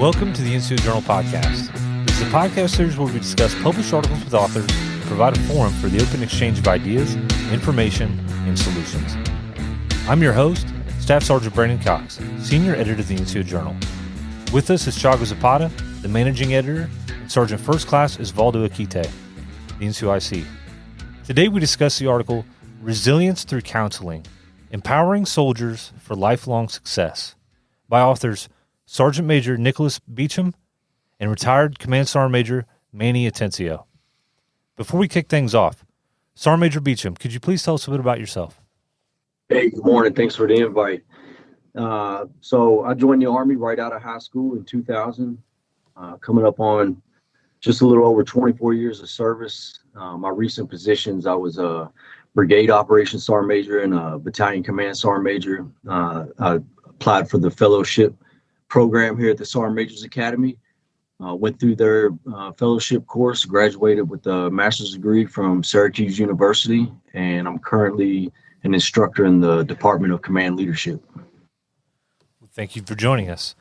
Welcome to the NCO Journal Podcast. This is a podcast series where we discuss published articles with authors and provide a forum for the open exchange of ideas, information, and solutions. I'm your host, Staff Sergeant Brandon Cox, Senior Editor of the NCO Journal. With us is Chago Zapata, the Managing Editor, and Sergeant First Class Osvaldo Akite, the NCOIC. Today we discuss the article, Resilience Through Counseling, Empowering Soldiers for Lifelong Success, by authors Sergeant Major Nicholas Beauchamp and retired Command Sergeant Major Manuel Atencio. Before we kick things off, Sergeant Major Beauchamp, could you please tell us a bit about yourself? Hey, good morning. Thanks for the invite. So I joined the Army right out of high school in 2000, coming up on just a little over 24 years of service. My recent positions, I was a Brigade Operations Sergeant Major and a Battalion Command Sergeant Major. I applied for the fellowship program here at the Sergeant Majors Academy. Went through their fellowship course, graduated with a master's degree from Syracuse University, and I'm currently an instructor in the Department of Command Leadership. Thank you for joining us.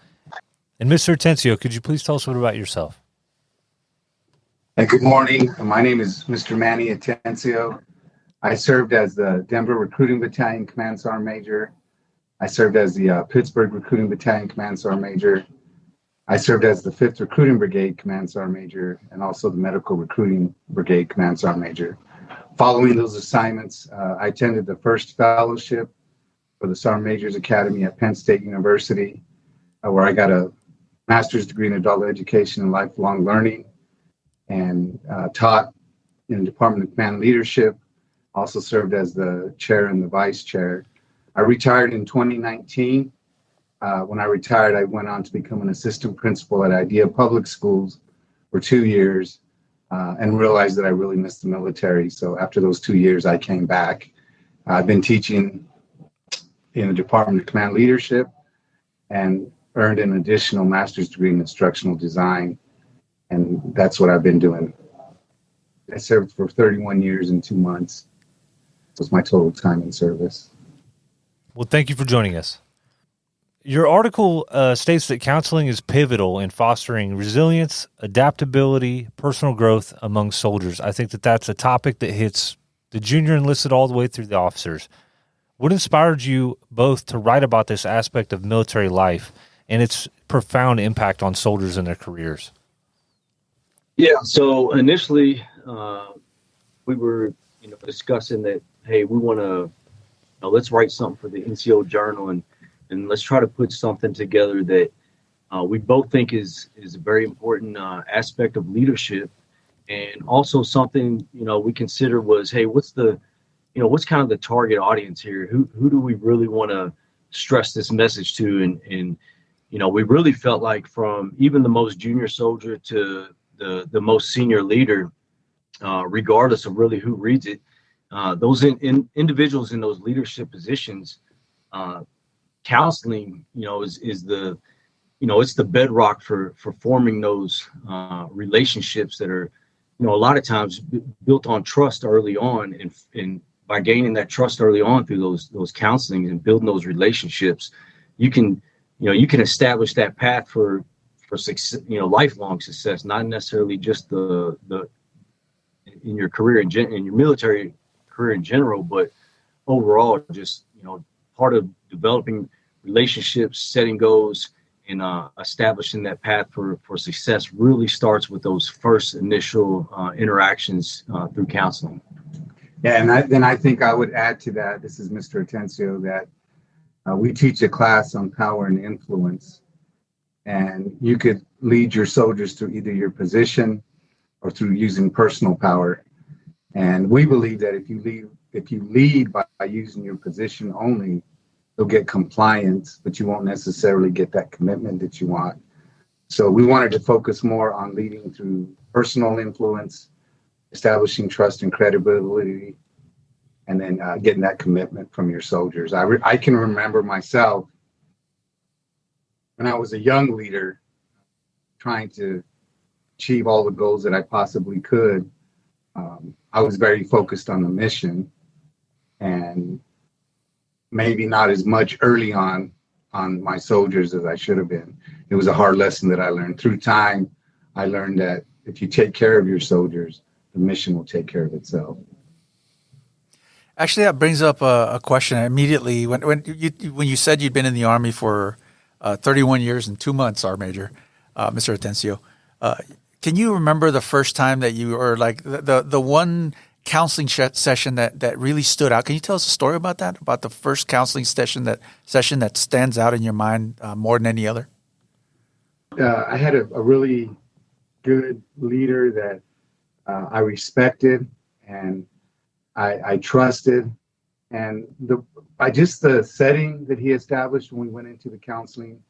And Mr. Atencio, could you please tell us a bit about yourself? Good morning. My name is Mr. Manuel Atencio. I served as the Denver Recruiting Battalion Command Sergeant Major. I served as the Pittsburgh Recruiting Battalion Command Sergeant Major. I served as the 5th Recruiting Brigade Command Sergeant Major and also the Medical Recruiting Brigade Command Sergeant Major. Following those assignments, I attended the first fellowship for the Sergeant Majors Academy at Penn State University, where I got a master's degree in adult education and lifelong learning, and taught in the Department of Command Leadership. Also served as the chair and the vice chair. I retired in 2019. When I retired, I went on to become an assistant principal at Idea Public Schools for 2 years and realized that I really missed the military. So after those 2 years, I came back. I've been teaching in the Department of Command Leadership and earned an additional master's degree in instructional design. And that's what I've been doing. I served for 31 years and 2 months. So it's my total time in service. Well, thank you for joining us. Your article states that counseling is pivotal in fostering resilience, adaptability, personal growth among soldiers. I think that that's a topic that hits the junior enlisted all the way through the officers. What inspired you both to write about this aspect of military life and its profound impact on soldiers and their careers? Yeah, so initially we were discussing that, hey, we want to let's write something for the NCO Journal and let's try to put something together that we both think is a very important aspect of leadership, and also something we consider was, hey, what's kind of the target audience here? Who do we really want to stress this message to? And we really felt like from even the most junior soldier to the most senior leader, regardless of really who reads it, those individuals in those leadership positions, counseling, is the, it's the bedrock for forming those relationships that are, a lot of times built on trust early on, and by gaining that trust early on through those counseling and building those relationships, you can establish that path for success, lifelong success, not necessarily just the in your career in your military career in general, but overall, just part of developing relationships, setting goals, and establishing that path for success really starts with those first initial interactions through counseling. Yeah, and I think I would add to that, this is Mr. Atencio, that we teach a class on power and influence, and you could lead your soldiers through either your position or through using personal power. And we believe that if you lead by using your position only, you'll get compliance, but you won't necessarily get that commitment that you want. So we wanted to focus more on leading through personal influence, establishing trust and credibility, and then getting that commitment from your soldiers. I can remember myself when I was a young leader trying to achieve all the goals that I possibly could. I was very focused on the mission, and maybe not as much early on on my soldiers as I should have been. It was a hard lesson that I learned. Through time, I learned that if you take care of your soldiers, the mission will take care of itself. Actually, that brings up a question immediately. When you said you'd been in the Army for 31 years and 2 months, our Major, Mr. Atencio, can you remember the first time that you were like the one counseling session that really stood out? Can you tell us a story about that? About the first counseling session that stands out in your mind more than any other? I had a really good leader that I respected and I trusted, and by just the setting that he established when we went into the counseling,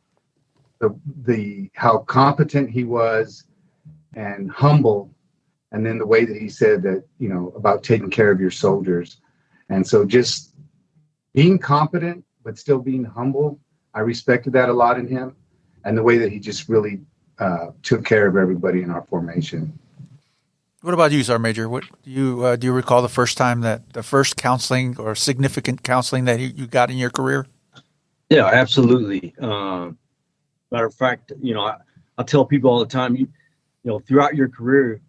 the how competent he was and humble, and then the way that he said that, about taking care of your soldiers. And so just being competent but still being humble, I respected that a lot in him, and the way that he just really took care of everybody in our formation. What about you, Sergeant Major? What do you recall the first time that the first counseling or significant counseling that you got in your career? Yeah, absolutely. Matter of fact, I tell people all the time, throughout your career,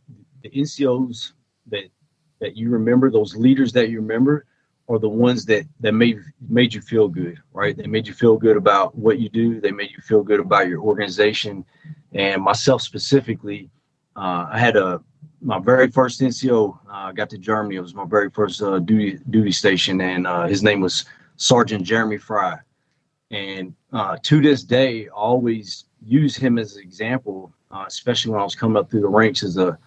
the NCOs that you remember, those leaders that you remember, are the ones that made you feel good, right? They made you feel good about what you do. They made you feel good about your organization. And myself specifically, I had my very first NCO. I got to Germany. It was my very first duty station, and his name was Sergeant Jeremy Fry. And to this day, I always use him as an example, especially when I was coming up through the ranks as a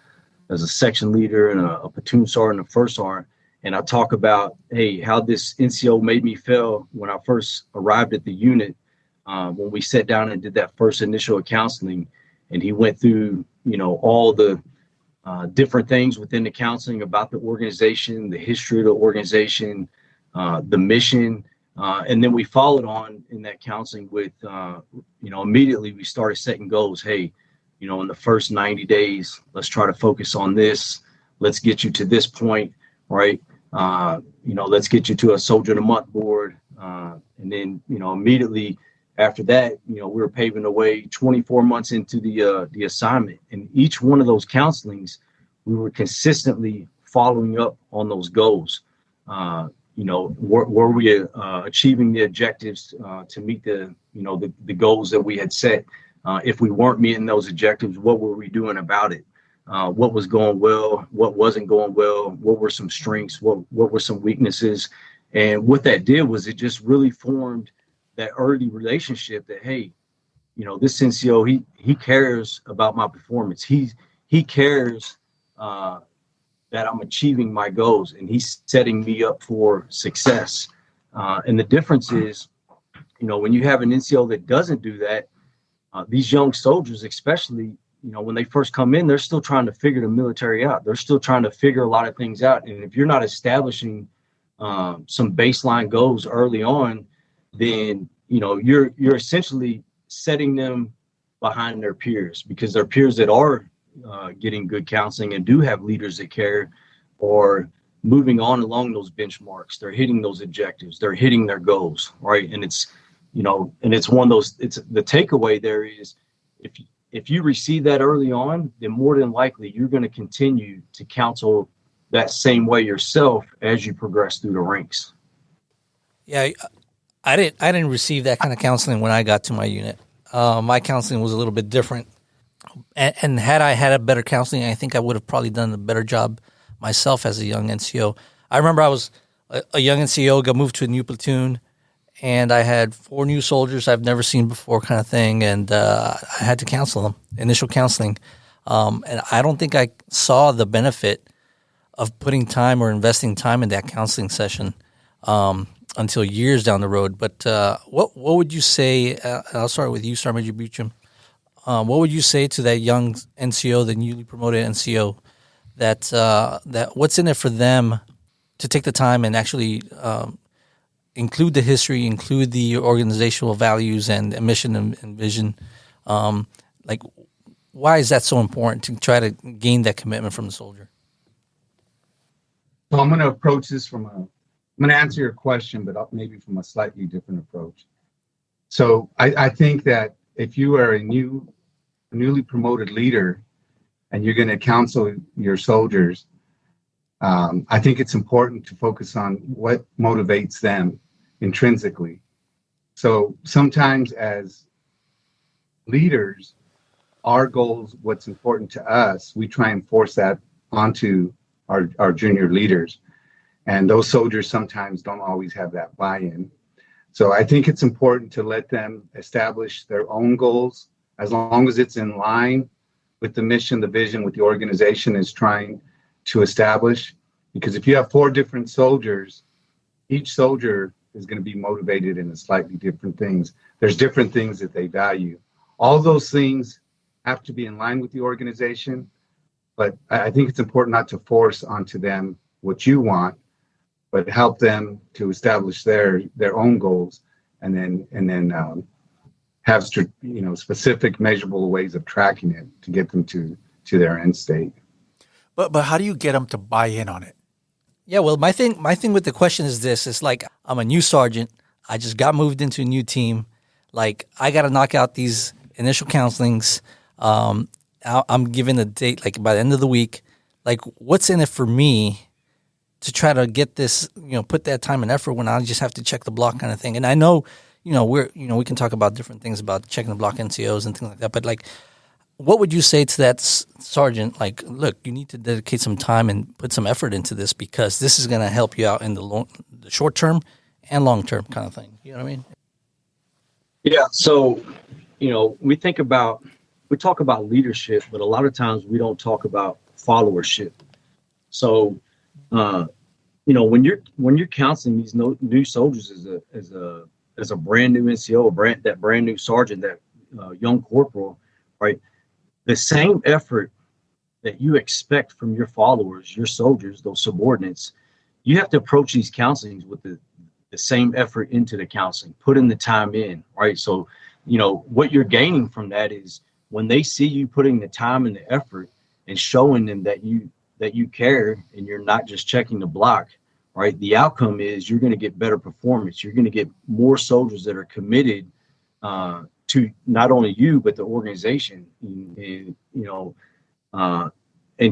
section leader and a platoon sergeant and a first sergeant. And I talk about, hey, how this NCO made me feel when I first arrived at the unit, when we sat down and did that first initial counseling, and he went through, all the different things within the counseling about the organization, the history of the organization, the mission. And then we followed on in that counseling with, immediately we started setting goals. Hey, in the first 90 days, let's try to focus on this. Let's get you to this point, right? Let's get you to a Soldier of the Month board. And then, immediately after that, we were paving the way 24 months into the assignment. And each one of those counselings, we were consistently following up on those goals. Were we achieving the objectives to meet the goals that we had set? If we weren't meeting those objectives, what were we doing about it? What was going well? What wasn't going well? What were some strengths? What were some weaknesses? And what that did was it just really formed that early relationship that, hey, this NCO, he cares about my performance. He cares that I'm achieving my goals, and he's setting me up for success. And the difference is, when you have an NCO that doesn't do that, these young soldiers, especially, when they first come in, they're still trying to figure the military out. They're still trying to figure a lot of things out. And if you're not establishing some baseline goals early on, then, you're essentially setting them behind their peers, because their peers that are getting good counseling and do have leaders that care or moving on along those benchmarks. They're hitting those objectives. They're hitting their goals, right? And it's, and it's one of those, it's the takeaway there is if you receive that early on, then more than likely you're going to continue to counsel that same way yourself as you progress through the ranks. Yeah, I didn't receive that kind of counseling when I got to my unit. My counseling was a little bit different. And had I had a better counseling, I think I would have probably done a better job myself as a young NCO. I remember I was a young NCO, got moved to a new platoon, and I had 4 new soldiers I've never seen before kind of thing, and I had to counsel them, initial counseling. And I don't think I saw the benefit of putting time or investing time in that counseling session until years down the road. But what would you say, I'll start with you, Sergeant Major Beauchamp, what would you say to that young NCO, the newly promoted NCO, that what's in it for them to take the time and actually include the history, include the organizational values and mission and vision? Why is that so important to try to gain that commitment from the soldier? So I'm going to approach this I'm going to answer your question, but maybe from a slightly different approach. So I think that if you are a newly promoted leader and you're going to counsel your soldiers, I think it's important to focus on what motivates them intrinsically. So sometimes as leaders, our goals, what's important to us, we try and force that onto our junior leaders. And those soldiers sometimes don't always have that buy-in. So I think it's important to let them establish their own goals as long as it's in line with the mission, the vision, what the organization is trying to establish. Because if you have 4 different soldiers, each soldier is going to be motivated in a slightly different things. There's different things that they value. All those things have to be in line with the organization, but I think it's important not to force onto them what you want, but help them to establish their own goals, and then have specific measurable ways of tracking it to get them to their end state. But how do you get them to buy in on it? Yeah, well, my thing with the question is this: it's like I'm a new sergeant. I just got moved into a new team. Like I got to knock out these initial counselings. I'm given a date, like by the end of the week. Like, what's in it for me to try to get this, put that time and effort when I just have to check the block kind of thing? And I know, we can talk about different things about checking the block NCOs and things like that. But like, what would you say to that sergeant? Like, look, you need to dedicate some time and put some effort into this because this is going to help you out in the short term and long term kind of thing. You know what I mean? Yeah. So, we talk about leadership, but a lot of times we don't talk about followership. So, when you're counseling these new soldiers as a brand new NCO, that brand new sergeant, that young corporal, right? The same effort that you expect from your followers, your soldiers, those subordinates, you have to approach these counselings with the same effort into the counseling, putting the time in, right? So, what you're gaining from that is when they see you putting the time and the effort and showing them that you care and you're not just checking the block, right? The outcome is you're going to get better performance. You're going to get more soldiers that are committed to not only you, but the organization, and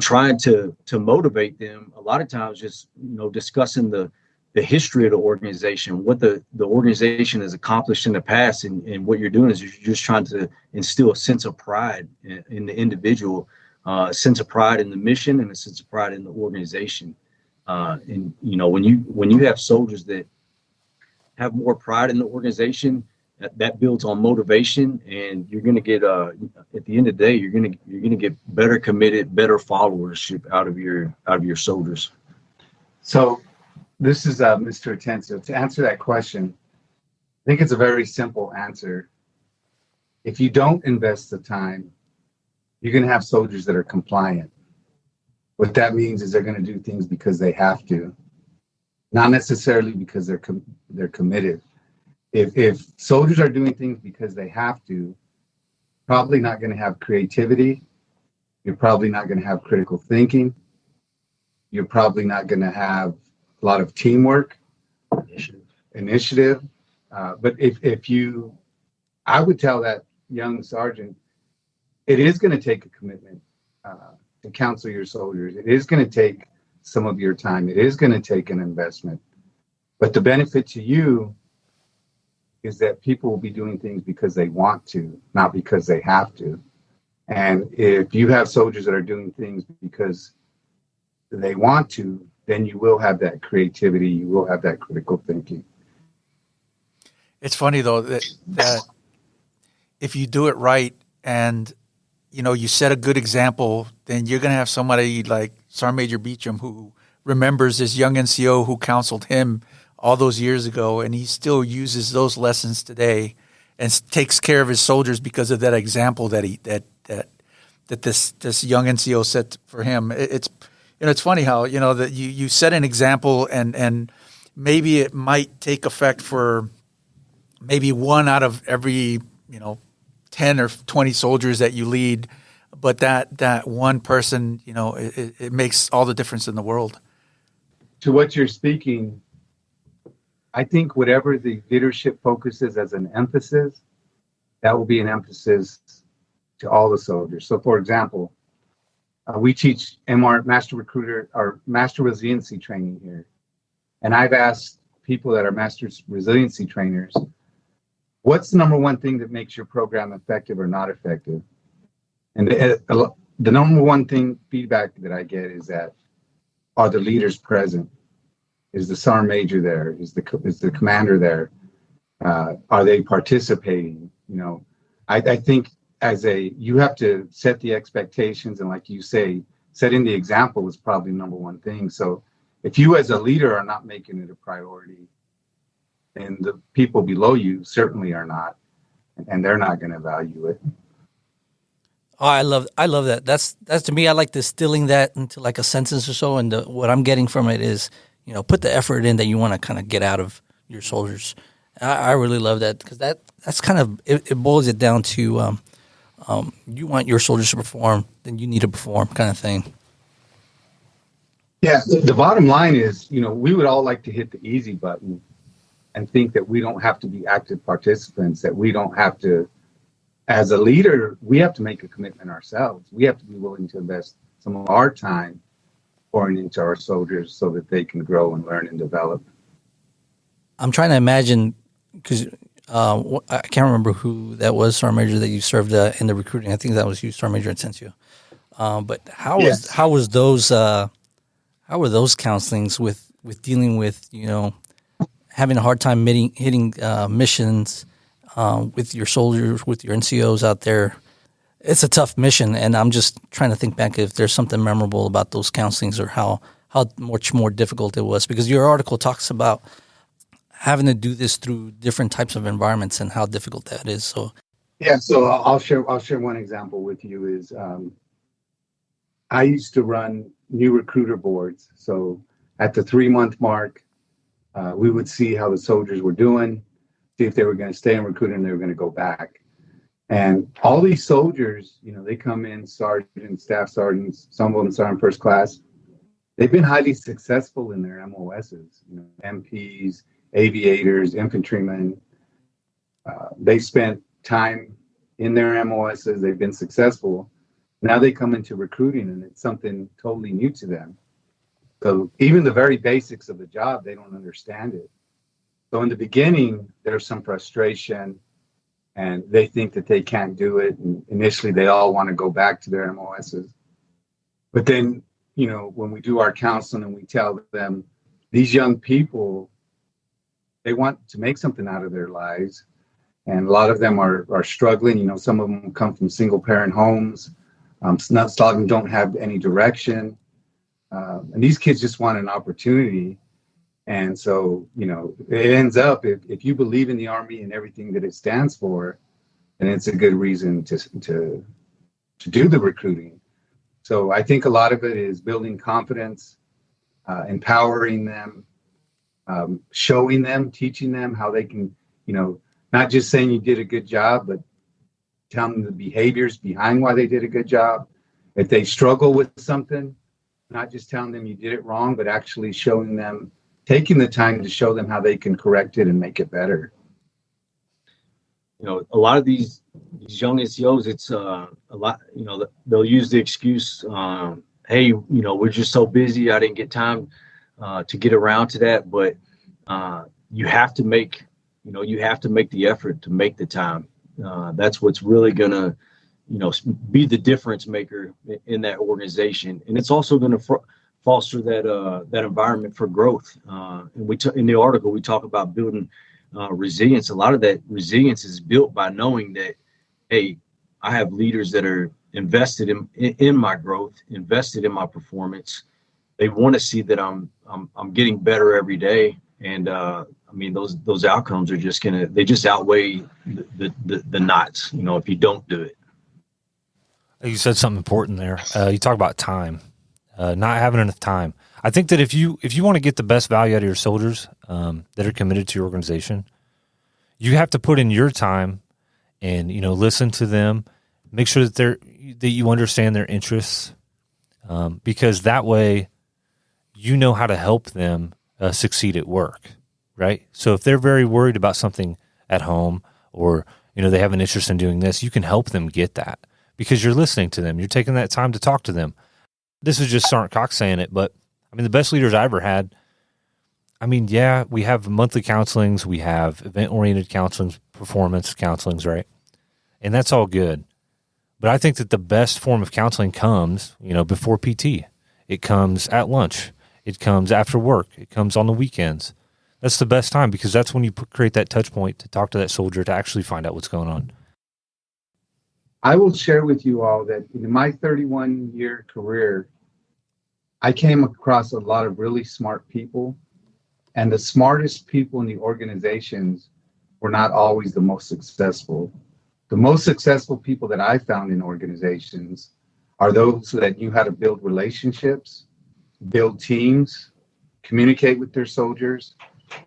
trying to motivate them. A lot of times just, discussing the history of the organization, what the organization has accomplished in the past, and what you're doing is you're just trying to instill a sense of pride in the individual, a sense of pride in the mission, and a sense of pride in the organization. And when you have soldiers that have more pride in the organization, that builds on motivation, and you're going to get at the end of the day, you're going to get better committed, better followership out of your soldiers. So this is Mr. Atencio. To answer that question, I think it's a very simple answer. If you don't invest the time, you're going to have soldiers that are compliant. What that means is they're going to do things because they have to, not necessarily because they're committed. If soldiers are doing things because they have to, probably not going to have creativity. You're probably not going to have critical thinking. You're probably not going to have a lot of teamwork, initiative. But I would tell that young sergeant, it is going to take a commitment to counsel your soldiers. It is going to take some of your time. It is going to take an investment. But the benefit to you is that people will be doing things because they want to, not because they have to. And if you have soldiers that are doing things because they want to, then you will have that creativity. You will have that critical thinking. It's funny, though, that if you do it right and, you set a good example, then you're going to have somebody like Sergeant Major Beauchamp who remembers this young NCO who counseled him all those years ago, and he still uses those lessons today and takes care of his soldiers because of that example that this young NCO set for him. It's funny how that you set an example and maybe it might take effect for maybe one out of every 10 or 20 soldiers that you lead, but that one person it makes all the difference in the world. To what you're speaking, I think whatever the leadership focuses as an emphasis, that will be an emphasis to all the soldiers. So, for example, we teach Master Recruiter or Master Resiliency training here. And I've asked people that are Master Resiliency trainers, what's the number one thing that makes your program effective or not effective? And the number one thing feedback that I get is that, are the leaders present? Is the sergeant major there? Is the commander there? Are they participating? I think you have to set the expectations, and like you say, setting the example is probably number one thing. So if you as a leader are not making it a priority, and the people below you certainly are not, and they're not going to value it. Oh, I love that. That's to me, I like distilling that into like a sentence or so. And what I'm getting from it is, put the effort in that you want to kind of get out of your soldiers. I really love that, because that's kind of, it boils it down to, you want your soldiers to perform, then you need to perform, kind of thing. Yeah. The bottom line is, we would all like to hit the easy button and think that we don't have to be active participants, that we don't have to. As a leader, we have to make a commitment ourselves. We have to be willing to invest some of our time pouring into our soldiers so that they can grow and learn and develop. I'm trying to imagine, because I can't remember who that was, Sergeant Major, that you served in the recruiting. I think that was you, Sergeant Major Atencio. But how were those counselings with dealing with having a hard time hitting missions? With your soldiers, with your NCOs out there, it's a tough mission, and I'm just trying to think back if there's something memorable about those counselings or how much more difficult it was, because your article talks about having to do this through different types of environments and how difficult that is. So, yeah, so I'll share one example with you. Is I used to run new recruiter boards. So at the 3-month mark, we would see how the soldiers were doing, see if they were going to stay in recruiting and they were going to go back. And all these soldiers, they come in, sergeants, staff sergeants, some of them sergeant first class. They've been highly successful in their MOSs, MPs, aviators, infantrymen. They spent time in their MOSs. They've been successful. Now they come into recruiting and it's something totally new to them. So even the very basics of the job, they don't understand it. So in the beginning, there's some frustration and they think that they can't do it. And initially, they all want to go back to their MOSs. But then, when we do our counseling and we tell them, these young people, they want to make something out of their lives. And a lot of them are struggling. Some of them come from single parent homes. Some of them don't have any direction. And these kids just want an opportunity. And so, it ends up, if you believe in the Army and everything that it stands for, then it's a good reason to do the recruiting. So I think a lot of it is building confidence, empowering them, showing them, teaching them how they can, not just saying you did a good job, but tell them the behaviors behind why they did a good job. If they struggle with something, not just telling them you did it wrong, but actually showing them, taking the time to show them how they can correct it and make it better. A lot of these young NCOs, it's a lot, they'll use the excuse, hey, we're just so busy, I didn't get time to get around to that. But you have to make the effort to make the time. That's what's really gonna, be the difference maker in that organization. And it's also gonna foster that environment for growth. And in the article, we talk about building resilience. A lot of that resilience is built by knowing that, hey, I have leaders that are invested in my growth, invested in my performance. They want to see that I'm getting better every day. And those outcomes are they just outweigh the knots, if you don't do it. You said something important there. You talk about time. Not having enough time. I think that if you want to get the best value out of your soldiers that are committed to your organization, you have to put in your time and listen to them, make sure that you understand their interests, because that way you know how to help them succeed at work. right? So if they're very worried about something at home, or they have an interest in doing this, you can help them get that because you're listening to them. You're taking that time to talk to them. This is just Sergeant Cox saying it, but I mean, the best leaders I ever had, I mean, yeah, we have monthly counselings, we have event-oriented counselings, performance counselings, right? And that's all good. But I think that the best form of counseling comes, before PT. It comes at lunch. It comes after work. It comes on the weekends. That's the best time because that's when you create that touch point to talk to that soldier to actually find out what's going on. I will share with you all that in my 31-year career, I came across a lot of really smart people, and the smartest people in the organizations were not always the most successful. The most successful people that I found in organizations are those that knew how to build relationships, build teams, communicate with their soldiers,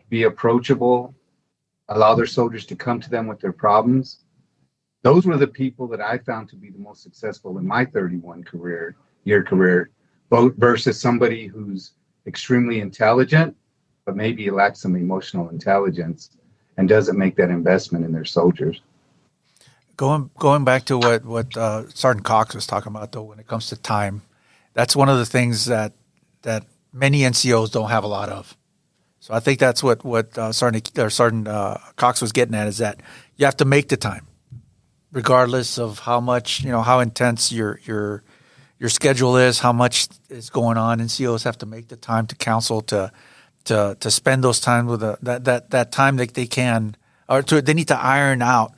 be approachable, allow their soldiers to come to them with their problems. Those were the people that I found to be the most successful in my 31-year career, both versus somebody who's extremely intelligent, but maybe lacks some emotional intelligence and doesn't make that investment in their soldiers. Going back to what Sergeant Cox was talking about, though, when it comes to time, that's one of the things that many NCOs don't have a lot of. So I think that's what Sergeant Cox was getting at, is that you have to make the time, regardless of how much, how intense your schedule is, how much is going on. NCOs have to make the time to counsel, to spend those time with that time that they can, or they need to iron out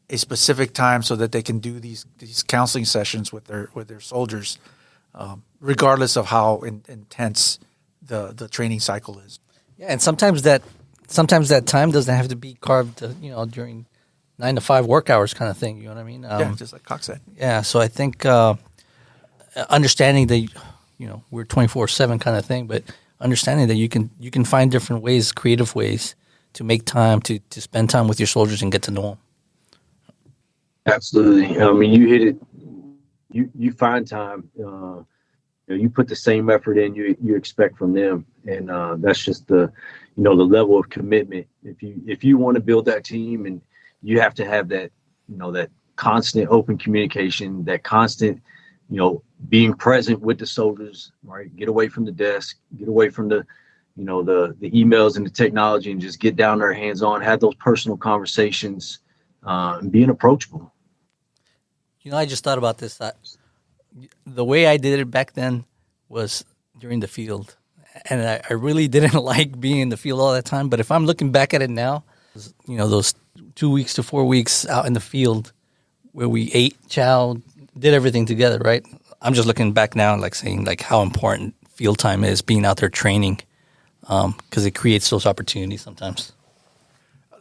a specific time so that they can do these counseling sessions with their soldiers, regardless of how intense the training cycle is. Yeah, and sometimes that time doesn't have to be carved, during 9 to 5 work hours kind of thing. You know what I mean? Yeah, just like Cox said. Yeah, so I think understanding that we're 24/7 kind of thing, but understanding that you can find different ways, creative ways to make time to spend time with your soldiers and get to know them. Absolutely. I mean, you hit it. You find time. You put the same effort in you expect from them, and that's just the level of commitment. If you want to build that team, and you have to have that that constant open communication, that constant being present with the soldiers. Right, get away from the desk, get away from the the emails and the technology, and just get down there hands on, have those personal conversations, and being approachable. I just thought about this. The way I did it back then was during the field. And I really didn't like being in the field all the time. But if I'm looking back at it now, those 2 weeks to 4 weeks out in the field where we ate, chowed, did everything together, right? I'm just looking back now and saying how important field time is, being out there training, because it creates those opportunities sometimes.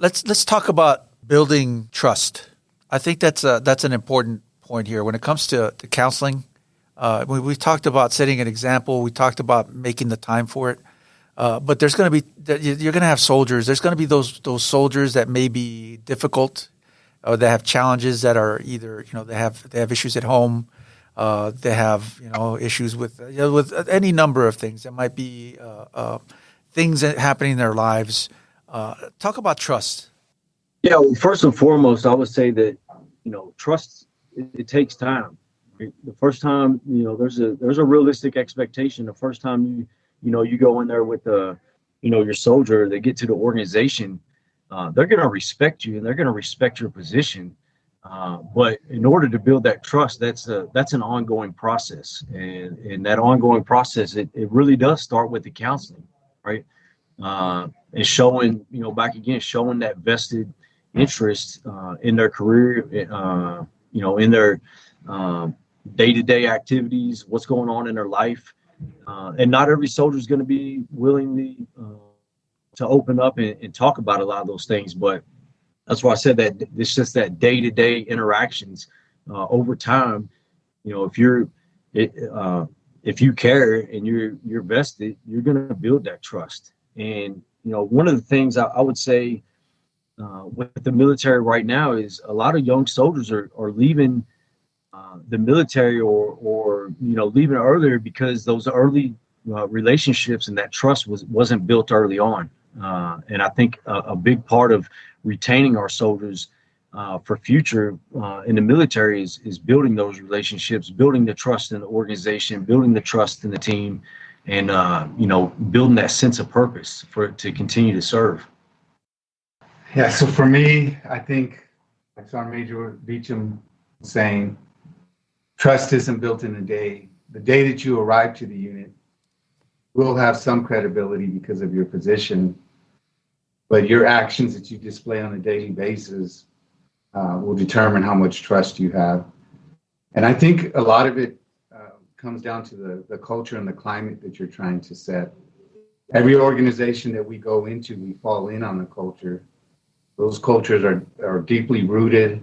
Let's talk about building trust. I think that's an important point here when it comes to counseling. We talked about setting an example. We talked about making the time for it. But there's going to be you're going to have soldiers. There's going to be those soldiers that may be difficult, or they have challenges that are either they have issues at home. They have issues with any number of things. There might be things that happening in their lives. Talk about trust. Yeah, well, first and foremost, I would say that trust. It takes time. The first time, there's a realistic expectation. The first time you go in there with your soldier, they get to the organization, they're going to respect you and they're going to respect your position. But in order to build that trust, that's an ongoing process, and that ongoing process, it really does start with the counseling, right? And showing showing that vested interest in their career, in their day-to-day activities, what's going on in their life. And not every soldier is going to be willingly to open up and talk about a lot of those things. But that's why I said that it's just that day-to-day interactions over time. If you care and you're vested, you're going to build that trust. And, one of the things I would say with the military right now is a lot of young soldiers are leaving the military or leaving earlier because those early relationships and that trust wasn't built early on. And I think a big part of retaining our soldiers for future in the military is building those relationships, building the trust in the organization, building the trust in the team, and building that sense of purpose for it to continue to serve. Yeah, so for me, I think like Sergeant Major Beauchamp was saying, trust isn't built in a day. The day that you arrive to the unit will have some credibility because of your position, but your actions that you display on a daily basis will determine how much trust you have. And I think a lot of it comes down to the culture and the climate that you're trying to set. Every organization that we go into, we fall in on the culture. Those cultures are deeply rooted.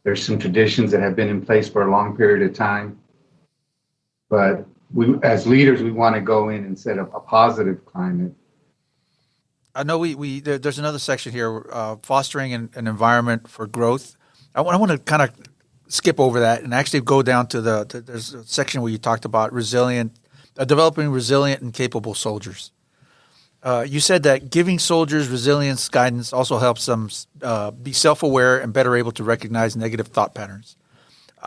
There's some traditions that have been in place for a long period of time. But we, as leaders, we want to go in and set up a positive climate. I know there's another section here, fostering an environment for growth. I want to kind of skip over that and actually go down to there's a section where you talked about developing resilient and capable soldiers. You said that giving soldiers resilience guidance also helps them be self-aware and better able to recognize negative thought patterns.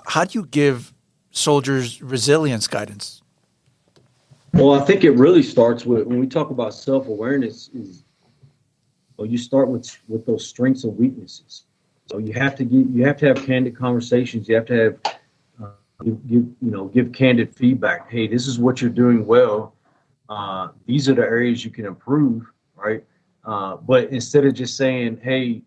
How do you give soldiers resilience guidance? Well, I think it really starts with, when we talk about self-awareness, you start with those strengths and weaknesses. So you have to have candid conversations. You have to have give candid feedback. Hey, this is what you're doing well. These are the areas you can improve, right? But instead of just saying, hey,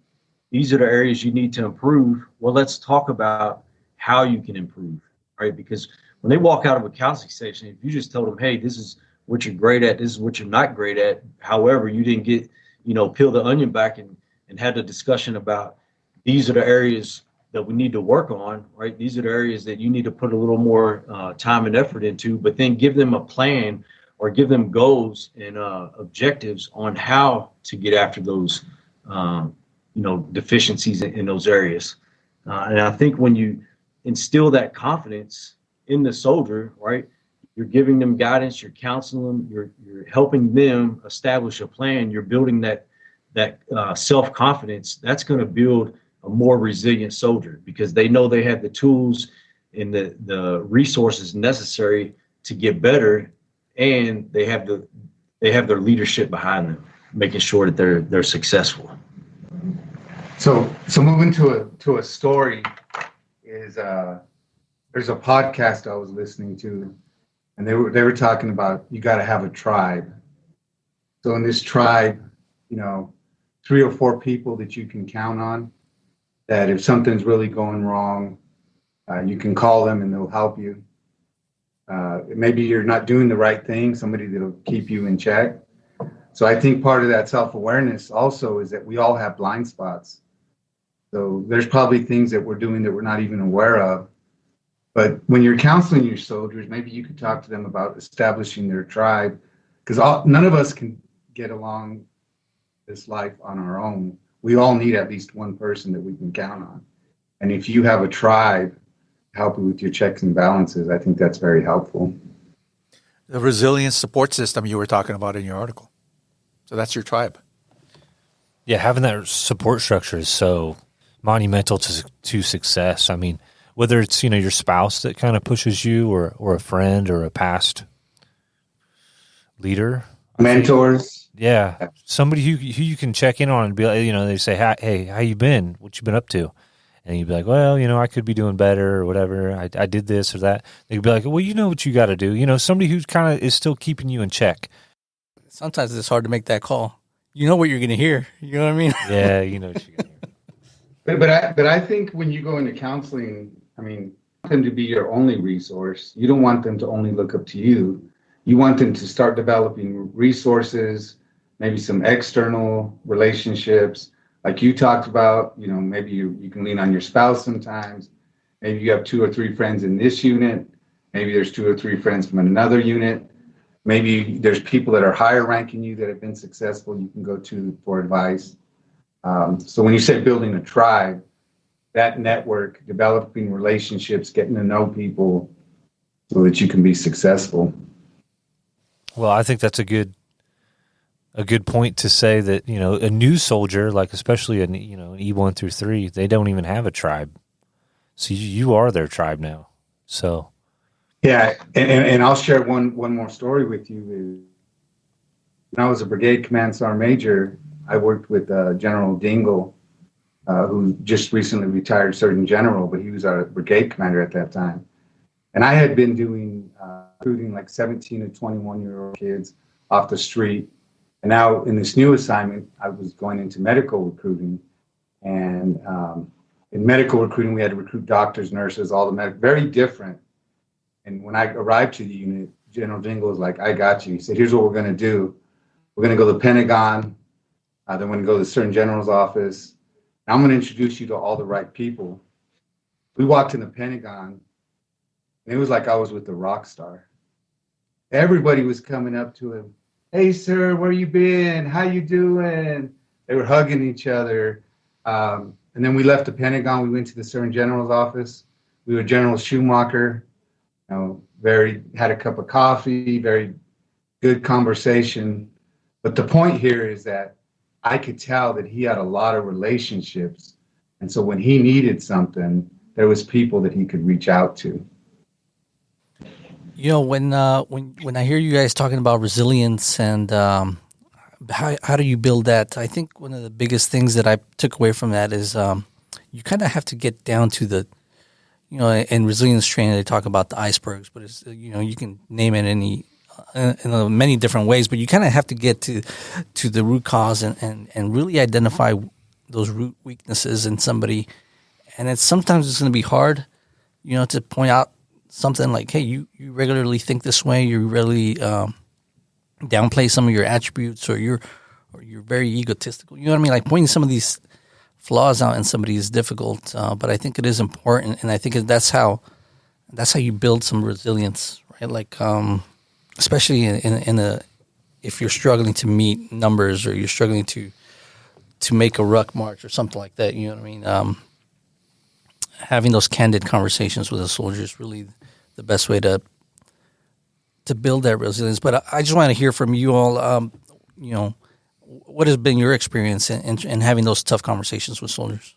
these are the areas you need to improve, well, let's talk about how you can improve, right? Because when they walk out of a counseling session, if you just told them, hey, this is what you're great at, this is what you're not great at, however, you didn't get, peel the onion back and had a discussion about these are the areas that we need to work on, right? These are the areas that you need to put a little more time and effort into, but then give them a plan or give them goals and objectives on how to get after those, deficiencies in those areas. And I think when you instill that confidence in the soldier, right, you're giving them guidance, you're counseling them, you're helping them establish a plan, you're building that self-confidence. That's going to build a more resilient soldier because they know they have the tools and the resources necessary to get better, and they have their leadership behind them, making sure that they're successful. So moving to a story is there's a podcast I was listening to, and they were talking about you got to have a tribe. So in this tribe, 3 or 4 people that you can count on, that if something's really going wrong, you can call them and they'll help you. Maybe you're not doing the right thing, somebody that'll keep you in check. So I think part of that self-awareness also is that we all have blind spots. So there's probably things that we're doing that we're not even aware of. But when you're counseling your soldiers, maybe you could talk to them about establishing their tribe, because none of us can get along this life on our own. We all need at least one person that we can count on. And if you have a tribe to help you with your checks and balances, I think that's very helpful. The resilience support system you were talking about in your article. So that's your tribe. Yeah, having that support structure is so monumental to success. I mean, whether it's, your spouse that kind of pushes you or a friend or a past leader. Mentors. Yeah. Somebody who you can check in on and be like, they say, hey, how you been? What you been up to? And you'd be like, well, I could be doing better or whatever. I did this or that. They'd be like, well, you know what you got to do. Somebody who's kind of is still keeping you in check. Sometimes it's hard to make that call. You know what you're going to hear. You know what I mean? Yeah, you know what you're going to hear. But I think when you go into counseling, you want them to be your only resource. You don't want them to only look up to you. You want them to start developing resources, maybe some external relationships, like you talked about. Maybe you can lean on your spouse sometimes. Maybe you have 2 or 3 friends in this unit. Maybe there's 2 or 3 friends from another unit. Maybe there's people that are higher ranking you that have been successful you can go to for advice. So when you say building a tribe, that network, developing relationships, getting to know people so that you can be successful. Well, I think that's a good a good point to say that, a new soldier, like especially an E1 through 3, they don't even have a tribe. So you are their tribe now. So. Yeah. And I'll share one more story with you. When I was a brigade command sergeant major, I worked with General Dingle, who just recently retired Surgeon General, but he was our brigade commander at that time. And I had been doing recruiting like 17 to 21-year-old kids off the street. And now in this new assignment, I was going into medical recruiting. And in medical recruiting, we had to recruit doctors, nurses, all the very different. And when I arrived to the unit, General Dingle was like, I got you. He said, here's what we're going to do. We're going to go to the Pentagon. Then we're going to go to the Surgeon General's office. And I'm going to introduce you to all the right people. We walked in the Pentagon, and it was like I was with the rock star. Everybody was coming up to him. Hey, sir, where you been? How you doing? They were hugging each other. And then we left the Pentagon. We went to the Surgeon General's office. We were General Schumacher. Had a cup of coffee, very good conversation. But the point here is that I could tell that he had a lot of relationships. And so when he needed something, there was people that he could reach out to. When I hear you guys talking about resilience and how do you build that, I think one of the biggest things that I took away from that is you kind of have to get down to the, in resilience training, they talk about the icebergs, but it's, you can name it in many different ways, but you kind of have to get to the root cause and really identify those root weaknesses in somebody. And sometimes it's going to be hard, to point out something like, hey, you regularly think this way, you really downplay some of your attributes, or you're very egotistical. You know what I mean? Like pointing some of these flaws out in somebody is difficult, but I think it is important, and I think that's how you build some resilience, right? Like, especially if you're struggling to meet numbers, or you're struggling to make a ruck march or something like that. You know what I mean? Having those candid conversations with a soldier is really the best way to build that resilience. But I just want to hear from you all. What has been your experience in having those tough conversations with soldiers?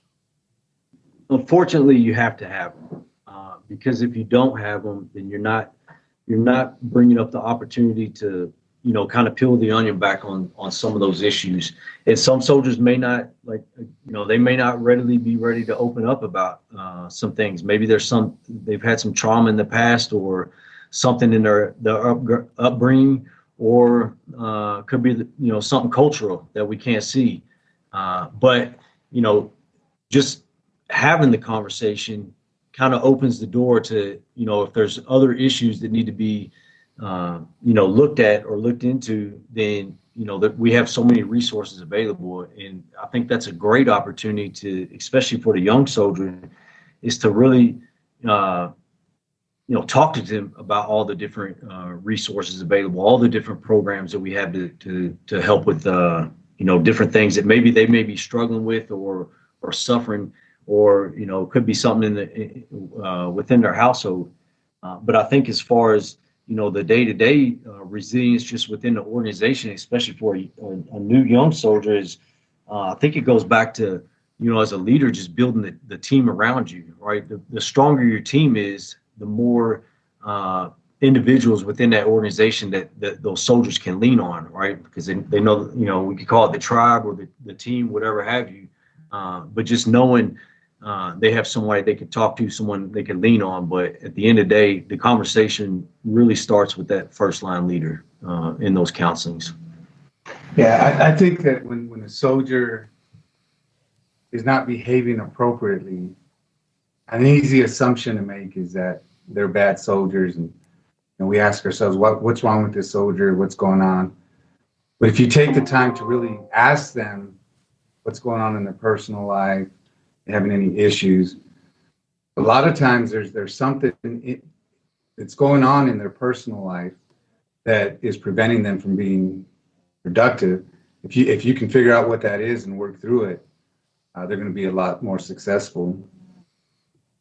Unfortunately, you have to have them, because if you don't have them, then you're not bringing up the opportunity to, kind of peel the onion back on some of those issues. And some soldiers may not they may not readily be ready to open up about some things. Maybe they've had some trauma in the past, or something in their upbringing, or could be something cultural that we can't see. But just having the conversation kind of opens the door to, if there's other issues that need to be looked at or looked into, then that we have so many resources available. And I think that's a great opportunity to, especially for the young soldier, is to really talk to them about all the different resources available, all the different programs that we have to help with different things that maybe they may be struggling with or suffering, or could be something within their household. But I think as far as the day-to-day resilience just within the organization, especially for a new young soldier, is I think it goes back to as a leader, just building the team around you, right? The stronger your team is, the more individuals within that organization that those soldiers can lean on, right? Because they know, we could call it the tribe or the team, whatever have you. But just knowing they have somebody they can talk to, someone they can lean on. But at the end of the day, the conversation really starts with that first line leader in those counselings. Yeah, I think that when a soldier is not behaving appropriately, an easy assumption to make is that they're bad soldiers, and we ask ourselves, what's wrong with this soldier? What's going on? But if you take the time to really ask them what's going on in their personal life, having any issues, a lot of times there's something that's going on in their personal life that is preventing them from being productive. If you can figure out what that is and work through it, they're going to be a lot more successful.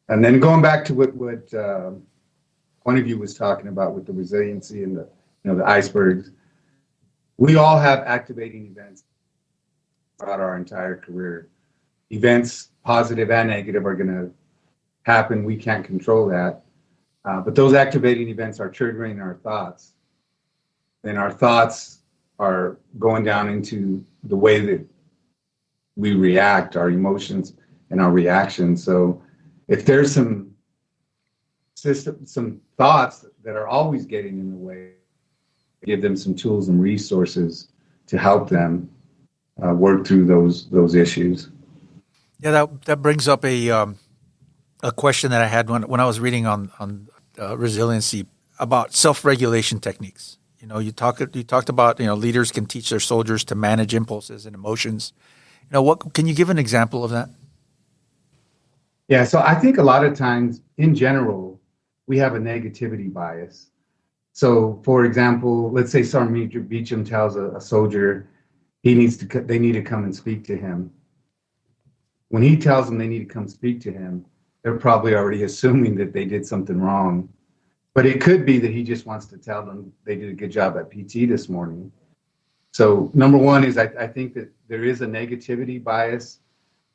And then going back to what one of you was talking about with the resiliency and the icebergs, we all have activating events throughout our entire career. Events, positive and negative, are going to happen. We can't control that. But those activating events are triggering our thoughts. And our thoughts are going down into the way that we react, our emotions and our reactions. So if there's some thoughts that are always getting in the way, give them some tools and resources to help them work through those issues. Yeah, that brings up a question that I had when I was reading on resiliency about self-regulation techniques. You talked about leaders can teach their soldiers to manage impulses and emotions. What can you give an example of that? Yeah, so I think a lot of times in general we have a negativity bias. So, for example, let's say Sergeant Beauchamp tells a soldier they need to come and speak to him. When he tells them they need to come speak to him, they're probably already assuming that they did something wrong. But it could be that he just wants to tell them they did a good job at PT this morning. So number one is I think that there is a negativity bias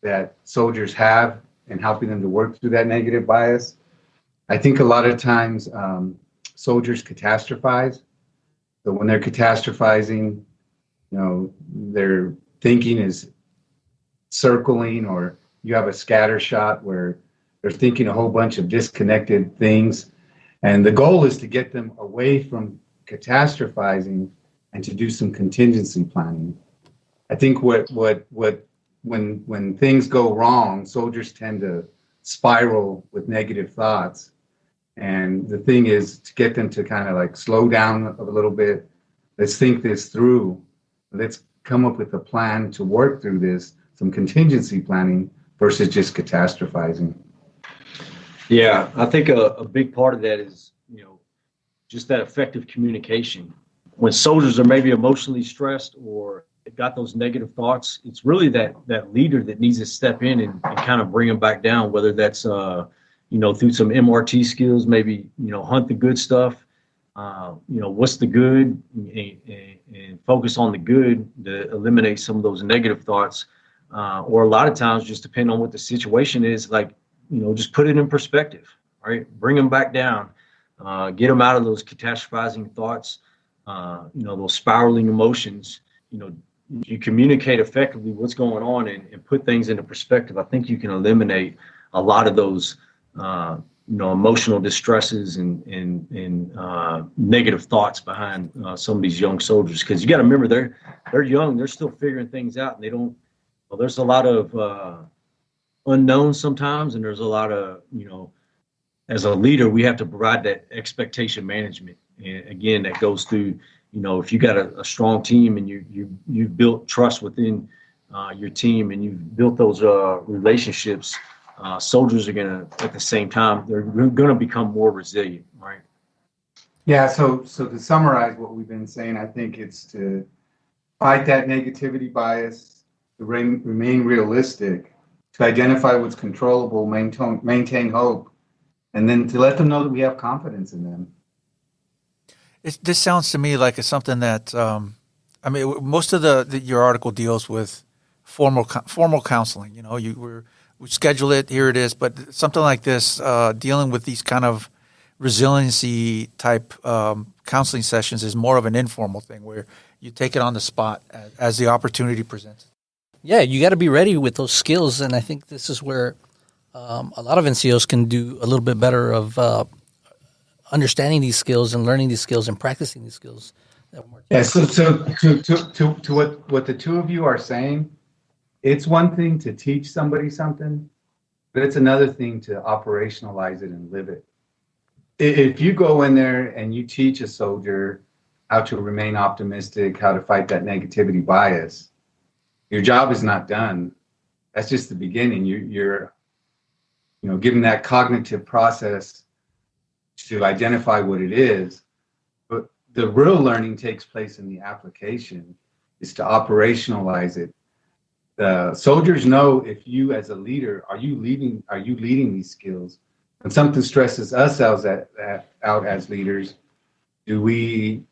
that soldiers have in helping them to work through that negative bias. I think a lot of times soldiers catastrophize. So when they're catastrophizing, their thinking is circling, or you have a scatter shot where they're thinking a whole bunch of disconnected things. And the goal is to get them away from catastrophizing and to do some contingency planning. I think when things go wrong, soldiers tend to spiral with negative thoughts. And the thing is to get them to kind of like slow down a little bit. Let's think this through. Let's come up with a plan to work through this, some contingency planning versus just catastrophizing. Yeah, I think a big part of that is, just that effective communication. When soldiers are maybe emotionally stressed or got those negative thoughts, it's really that leader that needs to step in and kind of bring them back down, whether that's, through some MRT skills, maybe, hunt the good stuff, what's the good, and focus on the good to eliminate some of those negative thoughts. Or a lot of times, just depending on what the situation is, like, just put it in perspective, right? Bring them back down, get them out of those catastrophizing thoughts, those spiraling emotions. You communicate effectively what's going on and put things into perspective. I think you can eliminate a lot of those, emotional distresses and negative thoughts behind some of these young soldiers. Because you got to remember, they're young, they're still figuring things out, and they don't. Well, there's a lot of unknowns sometimes, and there's a lot of, as a leader, we have to provide that expectation management. And again, that goes through, if you got a strong team and you've built trust within your team and you've built those relationships, soldiers are going to, at the same time, they're going to become more resilient, right? Yeah, so to summarize what we've been saying, I think it's to fight that negativity bias, to remain realistic, to identify what's controllable, maintain hope, and then to let them know that we have confidence in them. This sounds to me like it's something that, most of your article deals with formal counseling. We schedule it, here it is, but something like this, dealing with these kind of resiliency type counseling sessions is more of an informal thing where you take it on the spot as the opportunity presents. Yeah, you got to be ready with those skills, and I think this is where a lot of NCOs can do a little bit better of understanding these skills and learning these skills and practicing these skills. Yeah, so to what the two of you are saying, it's one thing to teach somebody something, but it's another thing to operationalize it and live it. If you go in there and you teach a soldier how to remain optimistic, how to fight that negativity bias, your job is not done. That's just the beginning. You're given that cognitive process to identify what it is, but the real learning takes place in the application, is to operationalize it. The soldiers know if you as a leader, are you leading these skills? When something stresses us out as leaders, do we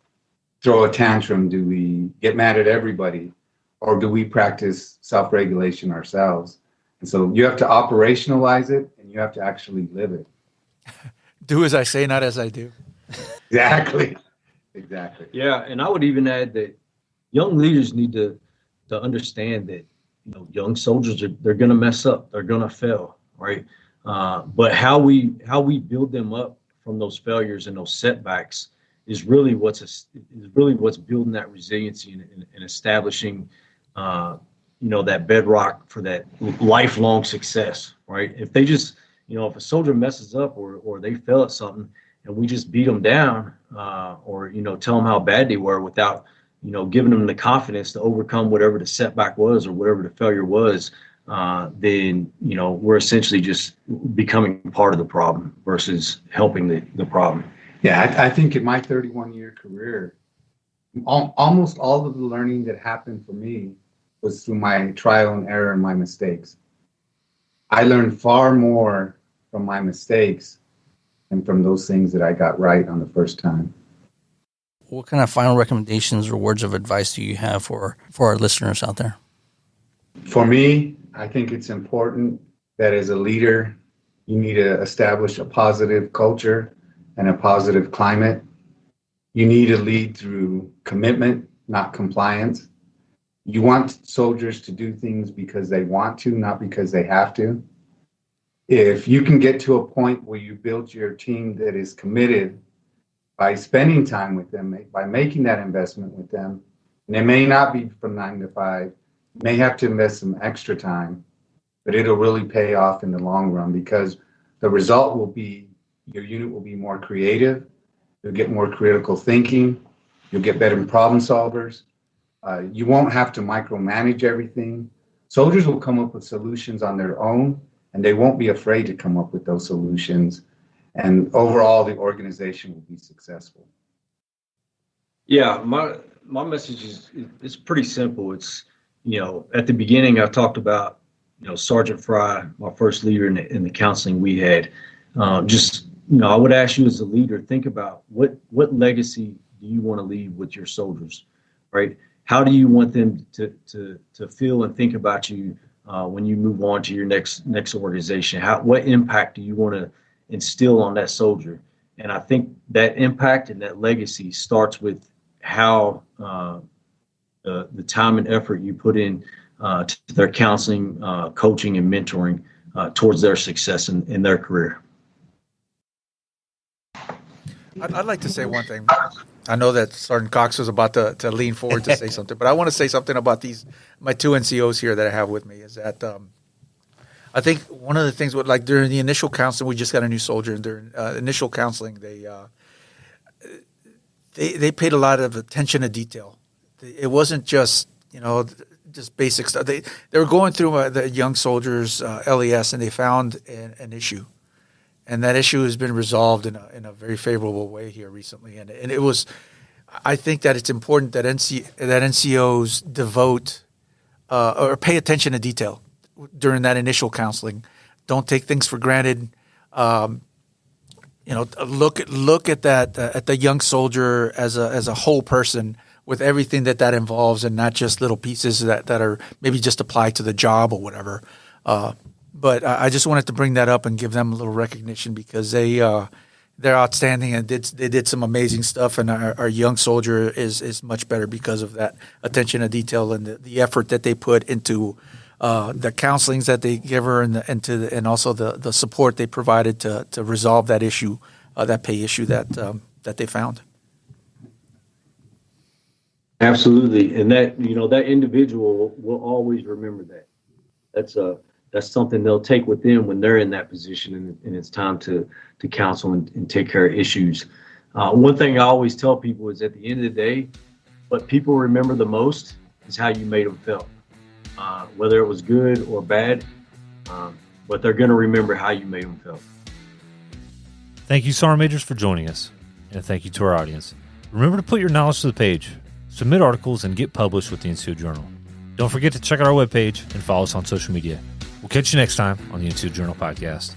throw a tantrum? Do we get mad at everybody? Or do we practice self-regulation ourselves? And so you have to operationalize it, and you have to actually live it. Do as I say, not as I do. Exactly. Yeah, and I would even add that young leaders need to understand that, you know, young soldiers they're going to mess up, they're going to fail, right? But how we build them up from those failures and those setbacks is really what's building that resiliency and establishing, you know, that bedrock for that lifelong success, right? If they just, you know, if a soldier messes up or they fail at something and we just beat them down, or, you know, tell them how bad they were without, you know, giving them the confidence to overcome whatever the setback was or whatever the failure was, then, you know, we're essentially just becoming part of the problem versus helping the problem. Yeah, I think in my 31-year career, almost all of the learning that happened for me was through my trial and error and my mistakes. I learned far more from my mistakes than from those things that I got right on the first time. What kind of final recommendations or words of advice do you have for our listeners out there? For me, I think it's important that as a leader, you need to establish a positive culture and a positive climate. You need to lead through commitment, not compliance. You want soldiers to do things because they want to, not because they have to. If you can get to a point where you build your team that is committed by spending time with them, by making that investment with them, and it may not be from 9 to 5, you may have to invest some extra time, but it'll really pay off in the long run because the result will be your unit will be more creative, you'll get more critical thinking, you'll get better problem solvers. You won't have to micromanage everything. Soldiers will come up with solutions on their own, and they won't be afraid to come up with those solutions. And overall, the organization will be successful. Yeah, my message is pretty simple. It's, you know, at the beginning, I talked about, you know, Sergeant Fry, my first leader in the counseling we had. Just, you know, I would ask you as a leader, think about what legacy do you want to leave with your soldiers, right? How do you want them to feel and think about you when you move on to your next organization? What impact do you want to instill on that soldier? And I think that impact and that legacy starts with how the time and effort you put in to their counseling, coaching, and mentoring towards their success in their career. I'd like to say one thing. I know that Sergeant Cox was about to lean forward to say something, but I want to say something about my two NCOs here that I have with me is that I think one of the things like during the initial counseling, we just got a new soldier, and during initial counseling, they paid a lot of attention to detail. It wasn't just, you know, just basic stuff. They were going through the young soldiers' LES, and they found an issue. And that issue has been resolved in a very favorable way here recently. And it was, I think that it's important that NCOs devote or pay attention to detail during that initial counseling. Don't take things for granted. You know, look at that at the young soldier as a whole person with everything that involves, and not just little pieces that are maybe just applied to the job or whatever. But I just wanted to bring that up and give them a little recognition because they're outstanding and they did some amazing stuff. And our young soldier is much better because of that attention to detail and the effort that they put into the counselings that they give her and also the support they provided to resolve that issue, that pay issue that they found. Absolutely, and that, you know, that individual will always remember that. That's something they'll take with them when they're in that position and it's time to counsel and take care of issues. One thing I always tell people is at the end of the day, what people remember the most is how you made them feel. Whether it was good or bad, but they're going to remember how you made them feel. Thank you, Sergeant Majors, for joining us. And thank you to our audience. Remember to put your knowledge to the page, submit articles, and get published with the NCO Journal. Don't forget to check out our webpage and follow us on social media. We'll catch you next time on the NCO Journal Podcast.